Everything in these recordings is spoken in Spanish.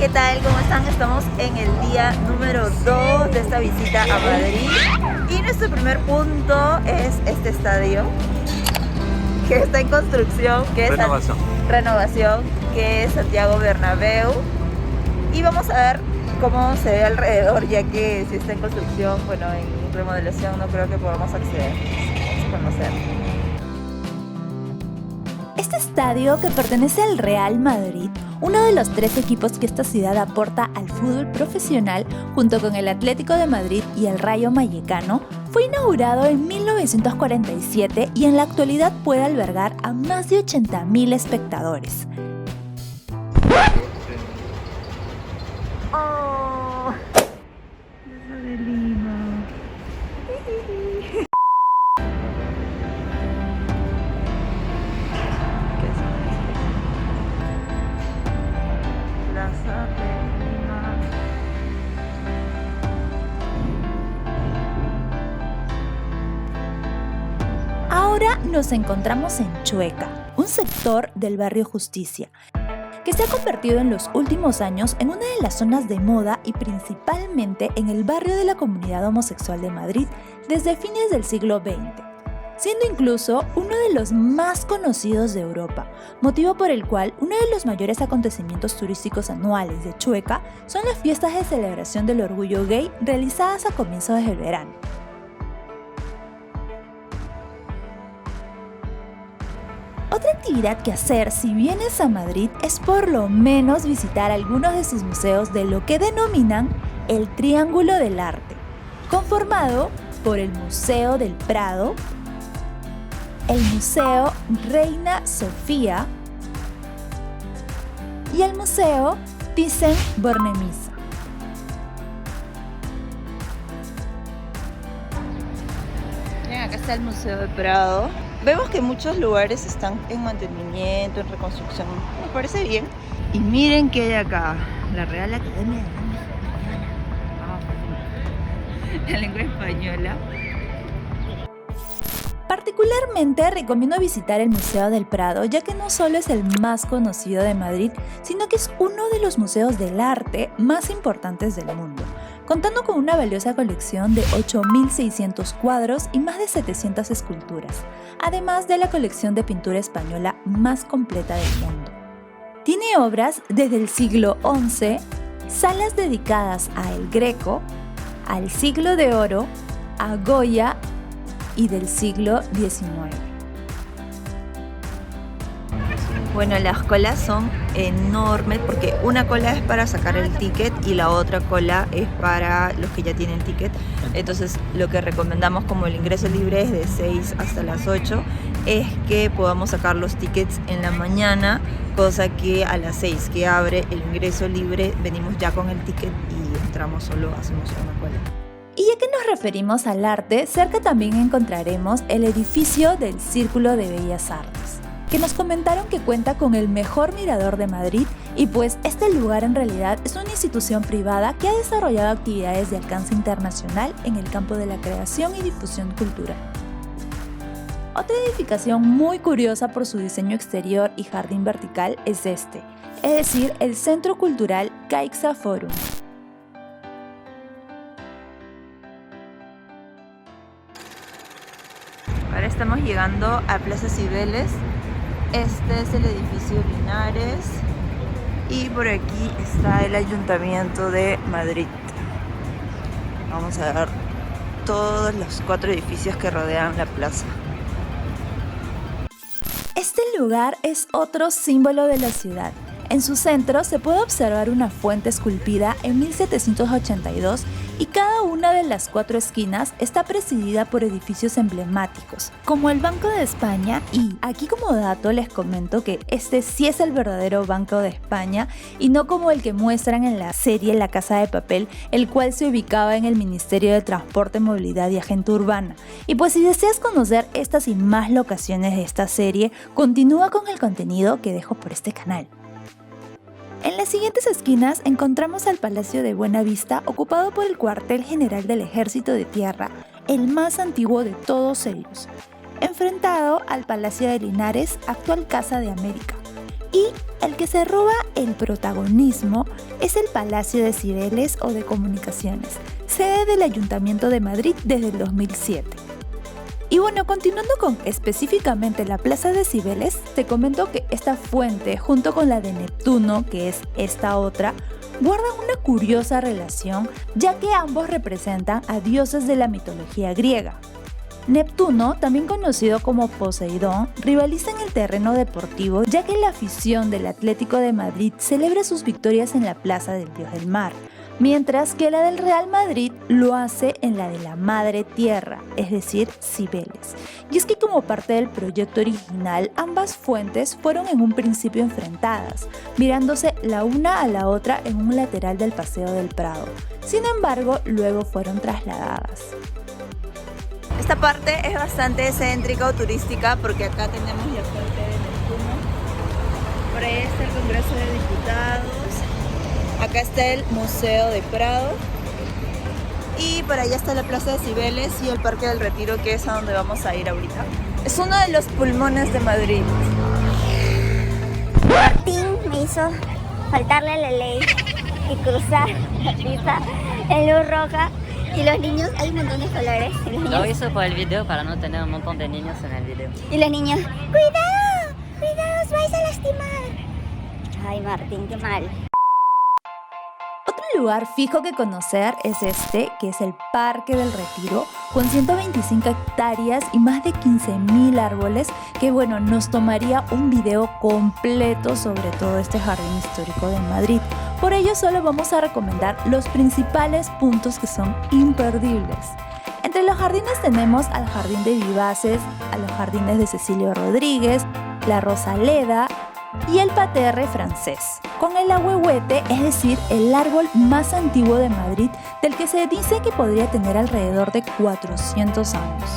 ¿qué tal? ¿Cómo están? Estamos en el día número 2 de esta visita a Madrid y nuestro primer punto es este estadio que está en construcción, que es renovación, que es Santiago Bernabéu, y vamos a ver cómo se ve alrededor, ya que si está en construcción, bueno, en remodelación no creo que podamos acceder. Vamos a conocer. Este estadio, que pertenece al Real Madrid, uno de los 3 equipos que esta ciudad aporta al fútbol profesional, junto con el Atlético de Madrid y el Rayo Vallecano, fue inaugurado en 1947 y en la actualidad puede albergar a más de 80.000 espectadores. ¡Oh! Eso de Lima. Plaza de Lima. Ahora nos encontramos en Chueca, un sector del barrio Justicia, que se ha convertido en los últimos años en una de las zonas de moda y principalmente en el barrio de la comunidad homosexual de Madrid desde fines del siglo XX, siendo incluso uno de los más conocidos de Europa, motivo por el cual uno de los mayores acontecimientos turísticos anuales de Chueca son las fiestas de celebración del orgullo gay realizadas a comienzos del verano. Otra actividad que hacer si vienes a Madrid es por lo menos visitar algunos de sus museos de lo que denominan el Triángulo del Arte, conformado por el Museo del Prado, el Museo Reina Sofía y el Museo Thyssen-Bornemisza. Miren, acá está el Museo del Prado. Vemos que muchos lugares están en mantenimiento, en reconstrucción. Me parece bien. Y miren qué hay acá. La Real Academia de la Lengua Española. Particularmente recomiendo visitar el Museo del Prado, ya que no solo es el más conocido de Madrid, sino que es uno de los museos del arte más importantes del mundo, contando con una valiosa colección de 8.600 cuadros y más de 700 esculturas, además de la colección de pintura española más completa del mundo. Tiene obras desde el siglo XI, salas dedicadas a El Greco, al Siglo de Oro, a Goya y del siglo XIX. Bueno, las colas son enormes porque una cola es para sacar el ticket y la otra cola es para los que ya tienen ticket. Entonces lo que recomendamos como el ingreso libre es de 6 hasta las 8, es que podamos sacar los tickets en la mañana, cosa que a las 6 que abre el ingreso libre venimos ya con el ticket y entramos, solo hacemos una cola. Y ya que nos referimos al arte, cerca también encontraremos el edificio del Círculo de Bellas Artes, que nos comentaron que cuenta con el mejor mirador de Madrid, y pues este lugar en realidad es una institución privada que ha desarrollado actividades de alcance internacional en el campo de la creación y difusión cultural. Otra edificación muy curiosa por su diseño exterior y jardín vertical es este, es decir, el Centro Cultural Caixa Forum. Ahora estamos llegando a Plaza Cibeles. Este es el edificio Linares y por aquí está el Ayuntamiento de Madrid. Vamos a ver todos los 4 edificios que rodean la plaza. Este lugar es otro símbolo de la ciudad. En su centro se puede observar una fuente esculpida en 1782 y cada una de las 4 esquinas está presidida por edificios emblemáticos, como el Banco de España, y aquí como dato les comento que este sí es el verdadero Banco de España y no como el que muestran en la serie La Casa de Papel, el cual se ubicaba en el Ministerio de Transporte, Movilidad y Agenda Urbana. Y pues si deseas conocer estas y más locaciones de esta serie, continúa con el contenido que dejo por este canal. En las siguientes esquinas encontramos al Palacio de Buenavista, ocupado por el cuartel general del Ejército de Tierra, el más antiguo de todos ellos, enfrentado al Palacio de Linares, actual Casa de América, Y el que se roba el protagonismo es el Palacio de Cibeles o de Comunicaciones, sede del Ayuntamiento de Madrid desde el 2007. Y bueno, continuando con específicamente la Plaza de Cibeles, te comento que esta fuente, junto con la de Neptuno, que es esta otra, guardan una curiosa relación, ya que ambos representan a dioses de la mitología griega. Neptuno, también conocido como Poseidón, rivaliza en el terreno deportivo, ya que la afición del Atlético de Madrid celebra sus victorias en la Plaza del Dios del Mar, mientras que la del Real Madrid lo hace en la de la Madre Tierra, es decir, Cibeles. Y es que como parte del proyecto original, ambas fuentes fueron en un principio enfrentadas, mirándose la una a la otra en un lateral del Paseo del Prado. Sin embargo, luego fueron trasladadas. Esta parte es bastante céntrica o turística porque acá tenemos la fuente de Neptuno. Por ahí está el Congreso de Diputados. Acá está el Museo de Prado. Y por allá está la Plaza de Cibeles y el Parque del Retiro, que es a donde vamos a ir ahorita. Es uno de los pulmones de Madrid. Martín me hizo faltarle a la ley y cruzar la pista en luz roja. Y los niños, hay un montón de colores. Lo hizo por el video para no tener un montón de niños en el video. Y los niños, ¡cuidado! ¡Cuidado! ¡Os vais a lastimar! Ay, Martín, qué mal. Otro lugar fijo que conocer es este, que es el Parque del Retiro, con 125 hectáreas y más de 15.000 árboles, que bueno, nos tomaría un video completo sobre todo este jardín histórico de Madrid. Por ello solo vamos a recomendar los principales puntos que son imperdibles. Entre los jardines tenemos al Jardín de Vivaces, a los jardines de Cecilio Rodríguez, la Rosaleda y el Parterre francés, con el ahuehuete, es decir, el árbol más antiguo de Madrid, del que se dice que podría tener alrededor de 400 años.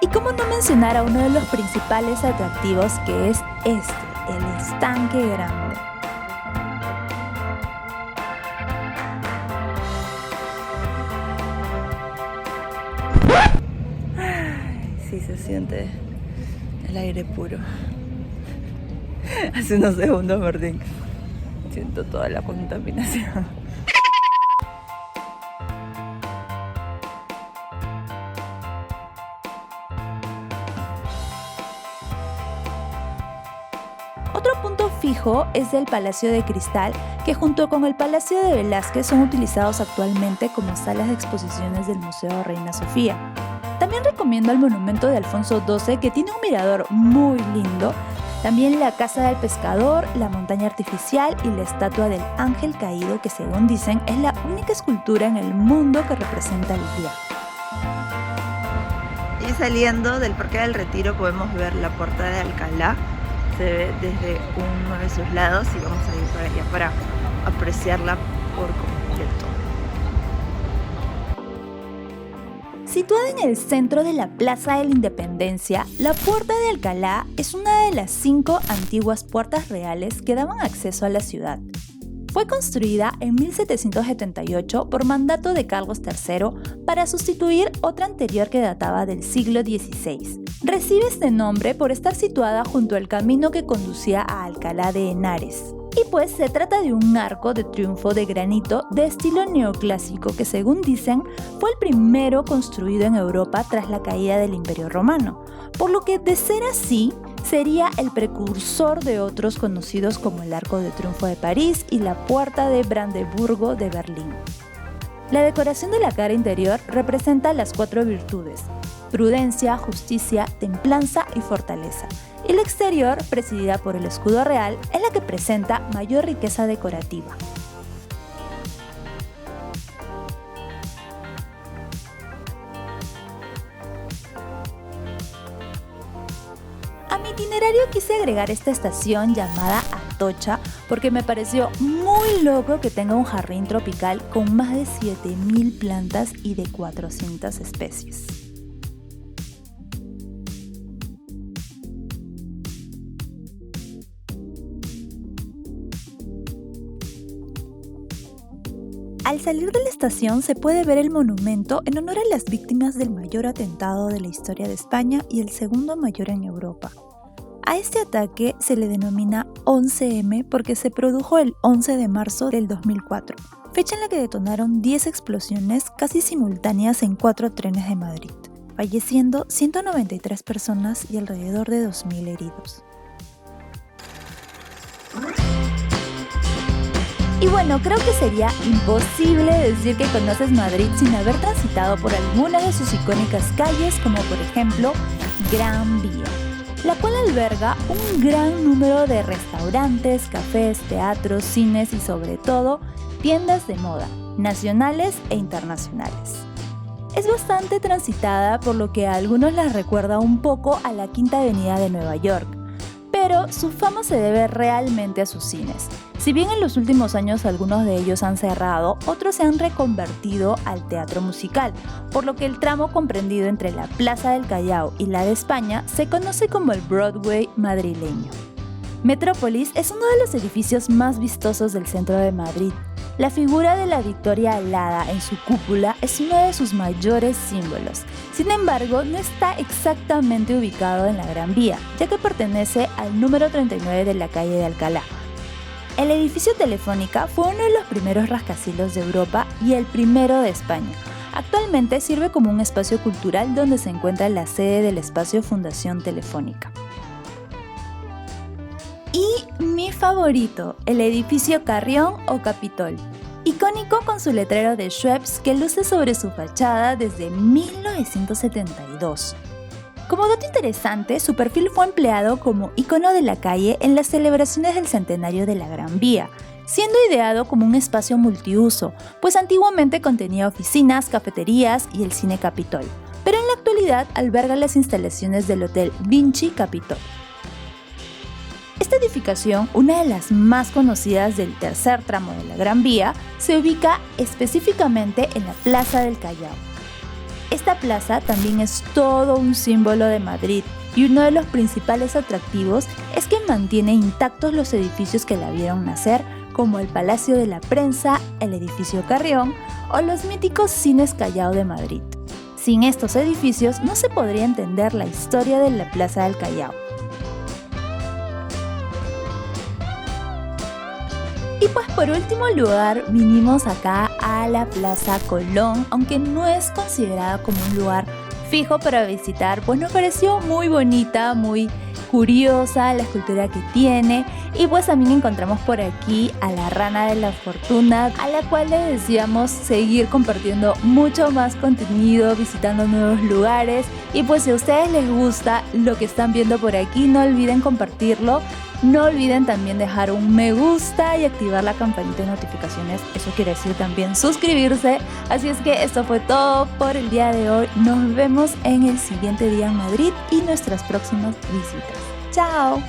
Y cómo no mencionar a uno de los principales atractivos, que es este, el Estanque Grande. Sí, se siente el aire puro. Hace unos segundos, Martín. Siento toda la contaminación. Otro punto fijo es el Palacio de Cristal, que junto con el Palacio de Velázquez son utilizados actualmente como salas de exposiciones del Museo Reina Sofía. También recomiendo el monumento de Alfonso XII, que tiene un mirador muy lindo. También la Casa del Pescador, la montaña artificial y la estatua del ángel caído, que según dicen es la única escultura en el mundo que representa el día. Y saliendo del Parque del Retiro podemos ver la Puerta de Alcalá. Se ve desde uno de sus lados y vamos a ir para allá para apreciarla por completo. Situada en el centro de la Plaza de la Independencia, la Puerta de Alcalá es una de las 5 antiguas puertas reales que daban acceso a la ciudad. Fue construida en 1778 por mandato de Carlos III para sustituir otra anterior que databa del siglo XVI. Recibe este nombre por estar situada junto al camino que conducía a Alcalá de Henares. Y pues se trata de un arco de triunfo de granito de estilo neoclásico que, según dicen, fue el primero construido en Europa tras la caída del Imperio Romano, por lo que de ser así, sería el precursor de otros conocidos como el Arco de Triunfo de París y la Puerta de Brandeburgo de Berlín. La decoración de la cara interior representa las 4 virtudes: prudencia, justicia, templanza y fortaleza. Y la exterior, presidida por el escudo real, es la que presenta mayor riqueza decorativa. A mi itinerario quise agregar esta estación llamada Atocha porque me pareció muy loco que tenga un jardín tropical con más de 7.000 plantas y de 400 especies. Al salir de la estación se puede ver el monumento en honor a las víctimas del mayor atentado de la historia de España y el segundo mayor en Europa. A este ataque se le denomina 11M porque se produjo el 11 de marzo del 2004, fecha en la que detonaron 10 explosiones casi simultáneas en 4 trenes de Madrid, falleciendo 193 personas y alrededor de 2.000 heridos. Y bueno, creo que sería imposible decir que conoces Madrid sin haber transitado por algunas de sus icónicas calles, como por ejemplo Gran Vía, la cual alberga un gran número de restaurantes, cafés, teatros, cines y sobre todo tiendas de moda, nacionales e internacionales. Es bastante transitada, por lo que a algunos les recuerda un poco a la Quinta Avenida de Nueva York, pero su fama se debe realmente a sus cines. Si bien en los últimos años algunos de ellos han cerrado, otros se han reconvertido al teatro musical, por lo que el tramo comprendido entre la Plaza del Callao y la de España se conoce como el Broadway madrileño. Metrópolis es uno de los edificios más vistosos del centro de Madrid. La figura de la Victoria alada en su cúpula es uno de sus mayores símbolos. Sin embargo, no está exactamente ubicado en la Gran Vía, ya que pertenece al número 39 de la calle de Alcalá. El edificio Telefónica fue uno de los primeros rascacielos de Europa y el primero de España. Actualmente sirve como un espacio cultural donde se encuentra la sede del espacio Fundación Telefónica. Y mi favorito, el edificio Carrión o Capitol, icónico con su letrero de Schweppes que luce sobre su fachada desde 1972. Como dato interesante, su perfil fue empleado como icono de la calle en las celebraciones del centenario de la Gran Vía, siendo ideado como un espacio multiuso, pues antiguamente contenía oficinas, cafeterías y el cine Capitol, pero en la actualidad alberga las instalaciones del Hotel Vinci Capitol. Esta edificación, una de las más conocidas del tercer tramo de la Gran Vía, se ubica específicamente en la Plaza del Callao. Esta plaza también es todo un símbolo de Madrid y uno de los principales atractivos es que mantiene intactos los edificios que la vieron nacer, como el Palacio de la Prensa, el edificio Carrión o los míticos cines Callao de Madrid. Sin estos edificios no se podría entender la historia de la Plaza del Callao. Y pues por último lugar vinimos acá a la Plaza Colón, aunque no es considerada como un lugar fijo para visitar, pues nos pareció muy bonita, muy curiosa la escultura que tiene. Y pues también encontramos por aquí a la Rana de la Fortuna, a la cual le decíamos seguir compartiendo mucho más contenido, visitando nuevos lugares. Y pues si a ustedes les gusta lo que están viendo por aquí, no olviden compartirlo. No olviden también dejar un me gusta y activar la campanita de notificaciones, eso quiere decir también suscribirse. Así es que esto fue todo por el día de hoy. Nos vemos en el siguiente día en Madrid y nuestras próximas visitas. ¡Chao!